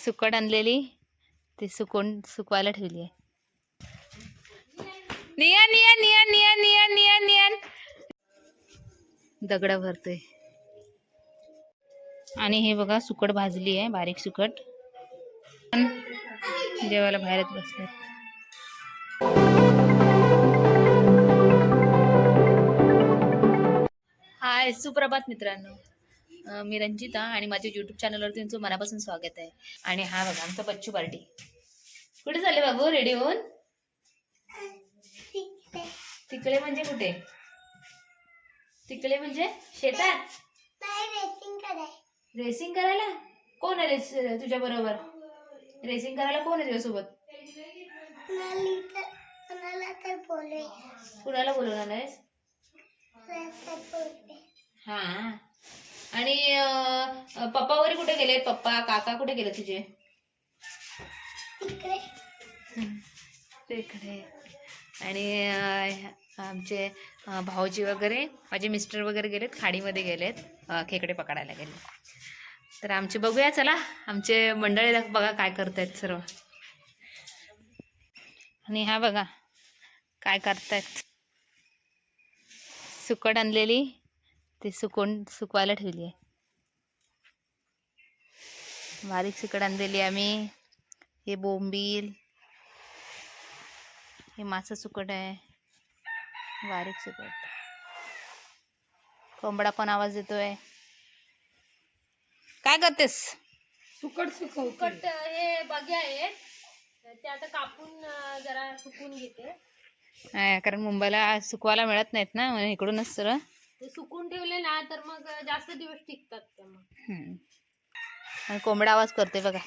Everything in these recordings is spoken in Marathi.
सुकट आणलेली ती सुकवायला ठेवली आहे. नियन नियन नियन नियन नियन नियन नियन दगड भरतोय. आणि हे बघा सुकट भाजली आहे, बारीक सुकट. जेवायला बाहेरच बसले. हाय, सुप्रभात मित्रांनो. मी रंजिता आणि माझ्या यूट्यूब चॅनलवर तुमचं मनापासून स्वागत आहे. आणि हा बघा आमचा बच्चू पार्टी. कुठे चालले बाबू रेडी होऊन? तिकडे म्हणजे कुठे? तिकडे म्हणजे शेतात रेसिंग करायला. कोण आहे तुझ्या बरोबर? रेसिंग करायला कोण आहे तुझ्यासोबत? कुणाला बोलवणार आहेस? हा. आणि पप्पा वगैरे कुठे गेले? पप्पा काका कुठे गेले तुझे? तिकडे. आणि आमचे भाऊजी वगैरे, माझे मिस्टर वगैरे गेलेत खाडीमध्ये, गेलेत खेकडे पकडायला गेले. तर आमचे बघूया, चला आमचे मंडळी बघा काय करतायत सर्व. आणि हा बघा काय करतायत. सुकट आणलेली ती सुकवायला ठेवली आहे. बारीक सुकट आणलेली आम्ही. हे बोंबील, हे मासा सुकट आहे, बारीक सुकट. कोंबडा पण आवाज देतोय. काय करतेस? सुकट हे बघे आहेत ते आता कापून जरा सुकून घेते. कारण मुंबईला सुकवायला मिळत नाहीत ना, म्हणून इकडूनच सरळ ते सुकून ठेवले ना तर मग जास्त दिवस टिकतात ते. मग आणि कोंबडा आवाज करते बघा.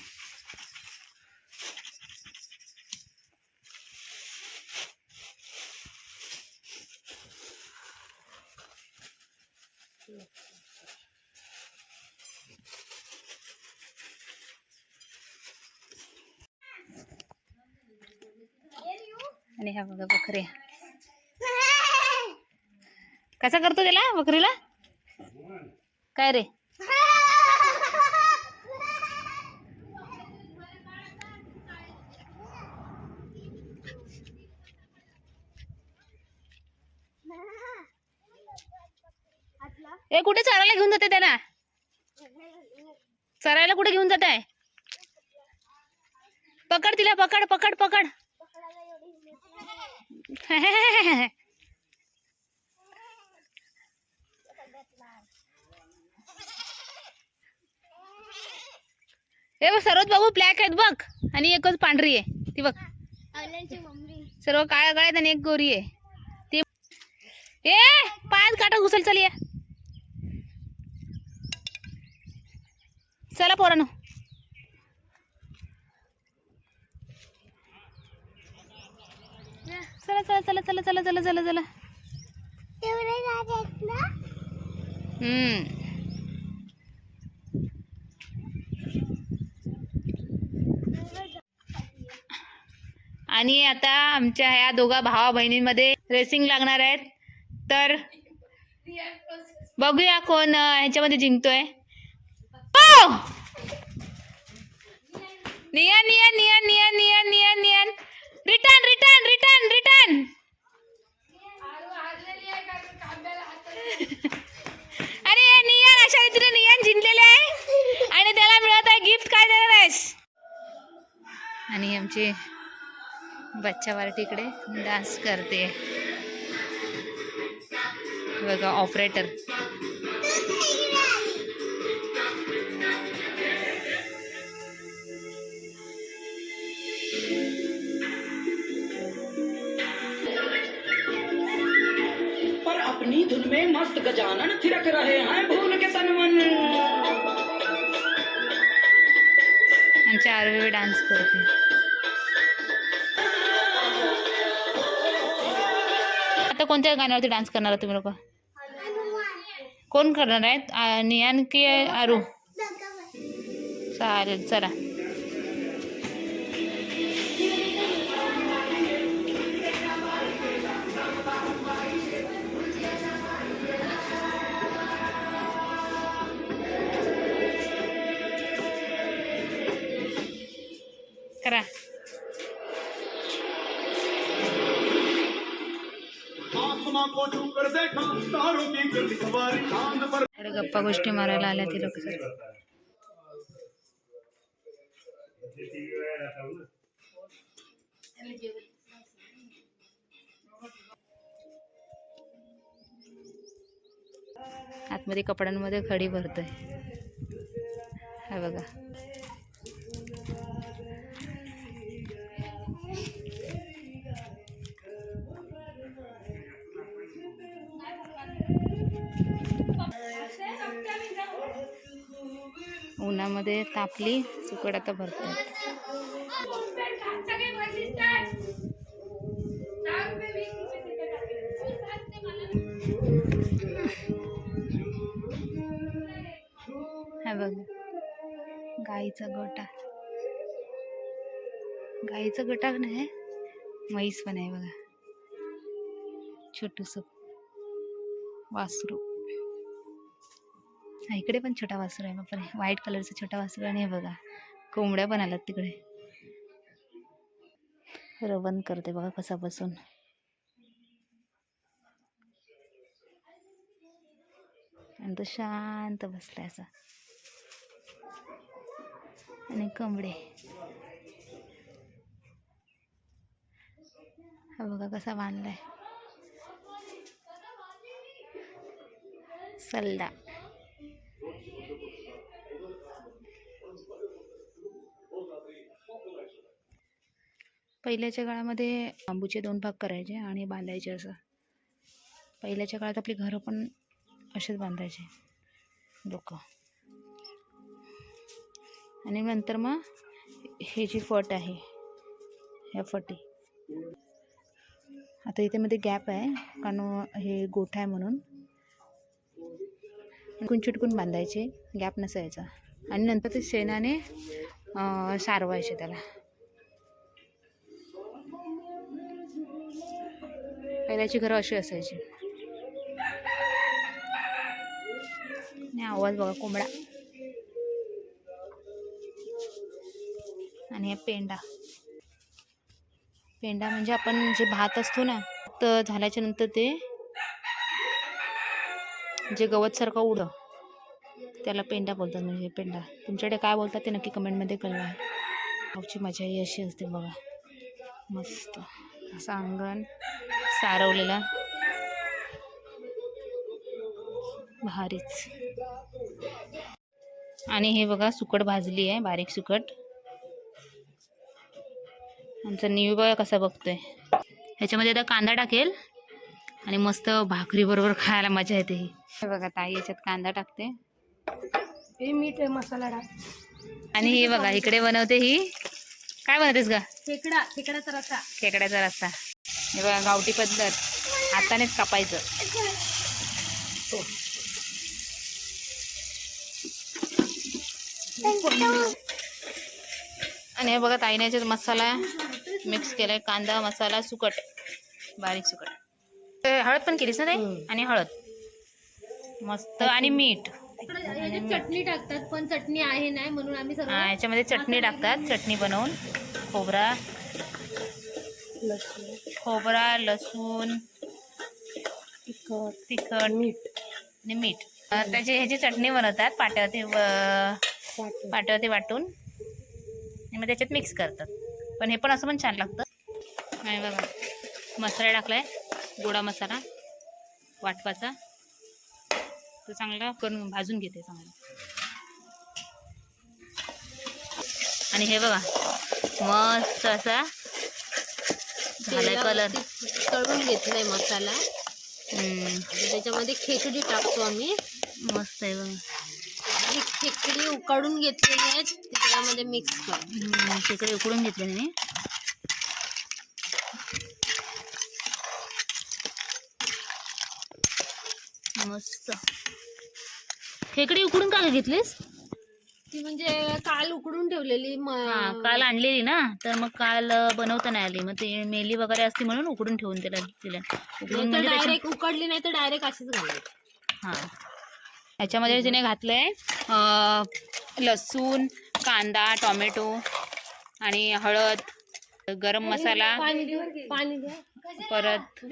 आणि हा बघा बकरी. कसा करतो त्याला बकरीला? काय रे? ए, कुठे चरायला घेऊन जाते त्याला? चरायला कुठे घेऊन जात आहे? पकड तिला, पकड पकड पकड. हे बघ, सर्वच बाबू ब्लॅक आहेत बघ, आणि एकच पांढरी आहे ती बघ. सर्व काळ्या काळ्या आहेत आणि एक गोरी आहे ती. ए, पायात काटा घुसल. चल या, चला पोरांनो. चला चला चला चला चला चला चला चला. आणि आता आमच्या ह्या दोघा भावा बहिणींमध्ये रेसिंग लागणार आहेत. तर बघूया कोण ह्याच्यामध्ये जिंकतोय. नियन नियन नियन नियन नियन नियन नियन. Return return return return. अरे नियन, अशा रीतीने नियन जिंकलेले आहे आणि त्याला मिळत आहे गिफ्ट. काय देणार आहेस? आणि आमची बच्चा पार्टी इकडे डान्स करते बघा, ऑपरेटर. पर अपनी धुन में मस्त गजानन थिरक रहे हैं भूल के तन मन. आमची आरवी डान्स करते. आता कोणत्या गाण्यावरती डान्स करणार आहात तुम्ही लोक? कोण करणार आहेत, नियान की आरू? चालेल, चला. करा. आसमां को छू कर देखा तारों की गति सवारी चांद पर इकडे गप्पा गोष्टी मारायला आल्या ती लोक. आतमध्ये कपड्यांमध्ये खडी भरतोय. हा बघा. उन्हामध्ये तापली सुकट आता भरतात. हा बघा गाईचा गोटा. गाईचा गोटा नाही, म्हैस पण आहे बघा. छोटूस वासरू. हा इकडे पण छोटा वासरू आहे. बापरे, व्हाईट कलरचा छोटा वासरू. आणि हे बघा कोंबड्या पण आल्यात तिकडे. रवन करते बघा कसा बसून. आणि तो शांत बसलाय असा. आणि कोंबडे हा बघा कसा बांधलाय. सल्ला. पहिल्याच्या काळामध्ये बांबूचे 2 भाग करायचे आणि बांधायचे. असं पहिल्याच्या काळात आपली घरं पण असेच बांधायचे लोक. आणि नंतर मग हे जी फट आहे ह्या फटी. आता इथे मध्ये गॅप आहे कारण हे गोठा आहे म्हणून. चिटकून बांधायचे, गॅप नसायचा. आणि नंतर ते शेणाने सारवायचे त्याला. पहिल्याची घरं अशी असायची. आणि आवाज बघा कोंबडा. आणि हे पेंडा. पेंडा म्हणजे आपण जे भात असतो ना, तर झाल्याच्या नंतर ते जे गवत सारखं उडं त्याला पेंडा बोलतात. म्हणजे पेंडा तुमच्याकडे काय बोलतात ते नक्की कमेंटमध्ये कळवा. गावची मजा ही अशी असते बघा. मस्त असं अंगण सारवलेला, भारीच. आणि हे बघा सुकट भाजली आहे, बारीक सुकट. आमचा निव बघा कसा बघतोय. ह्याच्यामध्ये आता कांदा टाकेल आणि मस्त भाकरी बरोबर खायला मजा येते. ही हे बघा ताई याच्यात कांदा टाकते. हे मीठ आहे, मसाला टाक. आणि हे बघा इकडे बनवते ही. काय बनवतेस का? खेकड्याचा रस्सा. खेकड्याचा रस्सा. हे बघा गावठी पद्धत, हातानेच कापायचं. आणि हे बघा ताईने याच्यात मसाला मिक्स केलाय. कांदा, मसाला, सुकट, बारीक सुकट. हळद पण केलीस ना ताई? आणि हळद मस्त. आणि मीठ. चटणी टाकतात पण चटणी आहे नाही म्हणून आम्ही सर्व याच्यामध्ये चटणी टाकतात. चटणी बनवून खोबरा, लसूण, तिखट आणि मीठ. ह्याची चटणी बनवतात पाट्यावरती वाटून आणि मग त्याच्यात मिक्स करतात. पण हे पण असं पण छान लागतं. नाही बघा मसाला टाकलाय, गोडा मसाला वाटपाचा. तो चांगला करून भाजून घेते चांगला. आणि हे बघा मस्त असा झालाय कलर. तळून घेतलाय मसाला. त्याच्यामध्ये खेकडी टाकतो आम्ही. मस्त आहे बघा. खेकडी उकडून घेतलेली आहेत त्याच्यामध्ये मिक्स करतो. खेकडे उकडून घेतले मी. मस्त. खेकडी उकडून का घेतलीस? ती म्हणजे काल उकडून ठेवलेली. काल आणलेली ना, तर मग काल बनवता नाही आली. मग ते मेली वगैरे असते म्हणून उकडून ठेवून तिला उकडून म्हणजे डायरेक्ट उकडली नाही तर डायरेक्ट अशीच घालायची. हां याच्यामध्ये तिने घातलंय लसूण, कांदा, टोमॅटो आणि हळद, गरम मसाला, पाणी द्या. परत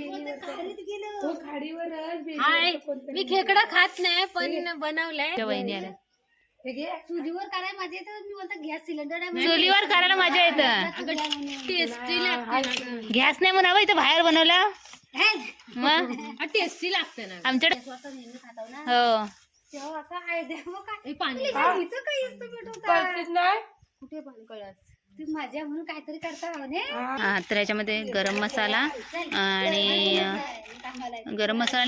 हाय, मी खेकडा खात नाही पण बनवलंय. त्या वहिनी आल्या. चुलीवर करायला माझे तर मी बोलतो गॅस सिलेंडर चुलीवर करायला मजा येतं. टेस्टी लागते गॅस नाही म्हणावं इथं बाहेर बनवलं. मग टेस्टी लागते ना. आमच्याकडे हो तेव्हा आता आयडिया काय पाणी कुठे पाणी कळत तू माझ्या म्हणून काहीतरी करता हा, तर याच्यामध्ये गरम मसाला आणि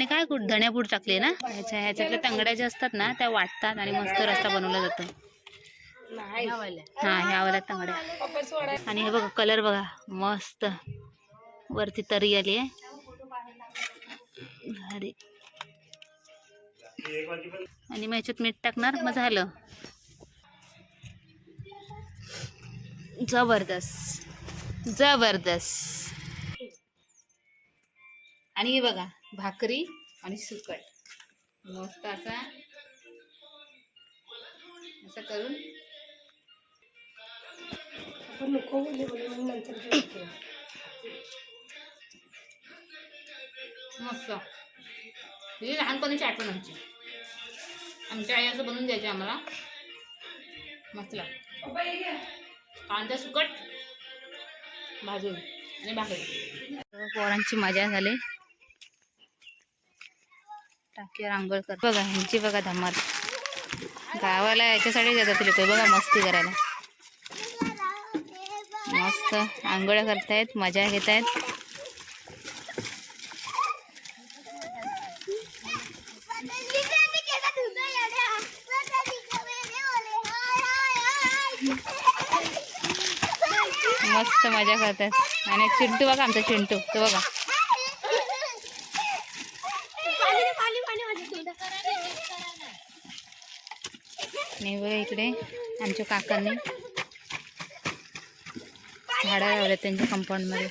काय धण्यापूड टाकली ना. ह्याच्यातल्या तंगड्या ज्या असतात ना त्या वाटतात आणि मस्त रस्ता बनवला जातो. हा, ह्या वाल्या तंगड्या. आणि हे बघा कलर बघा मस्त वरती तरी आली आहे भारी. आणि मग ह्याच्यात मीठ टाकणार, मग झालं. जबरदस्त जबरदस्त. आणि हे बघा भाकरी आणि सुकट मस्त असं करून मस्त. ही लहानपणीची आठवण आमच्या आई असं बनवून द्यायचे आम्हाला. मस्त कांदा सुकट भाजून आणि भाकरी. पोरांची मजा झाली. टाकीवर आंघोळ कर. बघा ह्यांची बघा धमाल. गावाला याच्यासाठी जातात लोक बघा मस्ती करायला. मस्त आंघोळ करतायत, मजा घेत आहेत. मस्त मजा करतात. आणि चिंटू बघा आमचा चिंटू तो बघा. आणि बघा इकडे आमच्या काकांनी झाडं लावले त्यांच्या कंपाऊंड मध्ये.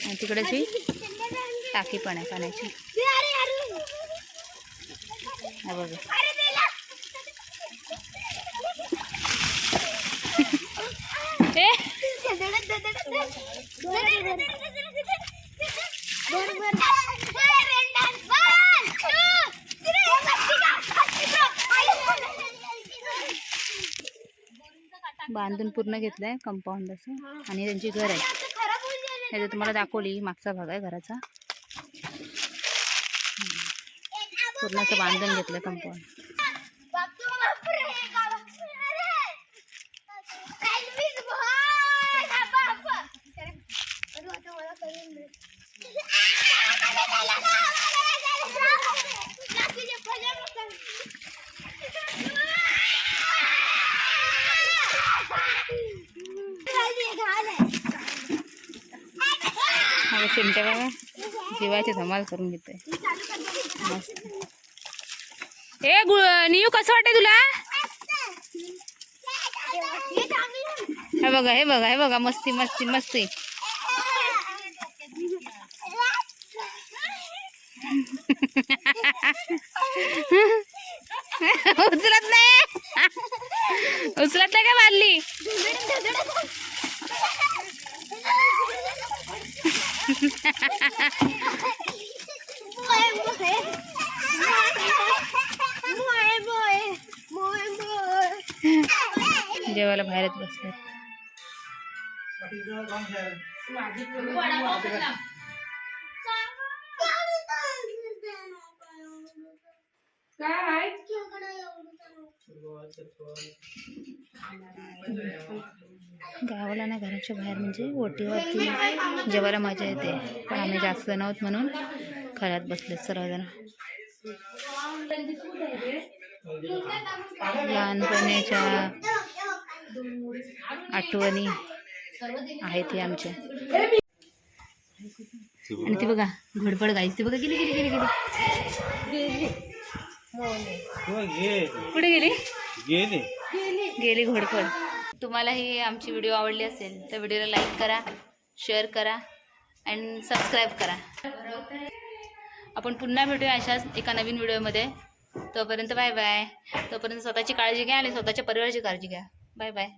आणि तिकडेची टाकी पण आहे पाण्याची. हा बघा बांधून पूर्ण घेतलंय कंपाऊंड असं. आणि त्यांची घर आहे हे तुम्हाला दाखवली. मागचा भाग आहे घराचा. पूर्ण असं बांधून घेतलं कंपाऊंड. चिमट्या बघा जीवाची धमाल करून घेते मस्त. ए नियू कसं वाटतंय तुला? हे बघा हे बघा हे बघा मस्ती मस्ती मस्ती. उचलत नाही का बादली? जेवायला बाहेरच बसले. गावाला ना घराच्या बाहेर म्हणजे ओटीवरती जेवायला मजा येते. पण आम्ही जास्त नव्हत म्हणून खऱ्यात बसले सर्वजण. लहानपणीच्या आठवणी आहेत ही आमच्या. आणि ती बघा घडपड गाईस ती बघा गेली गेली गेली गेली कुठे गेली गेली घोडपड. तुम्हाला ही आमची व्हिडिओ आवडली असेल तर व्हिडिओला लाईक करा, शेअर करा आणि सबस्क्राईब करा. आपण पुन्हा भेटूया अशाच एका नवीन व्हिडिओमध्ये. तोपर्यंत बाय बाय. तोपर्यंत स्वतःची काळजी घ्या आणि स्वतःच्या परिवाराची काळजी घ्या. Bye bye.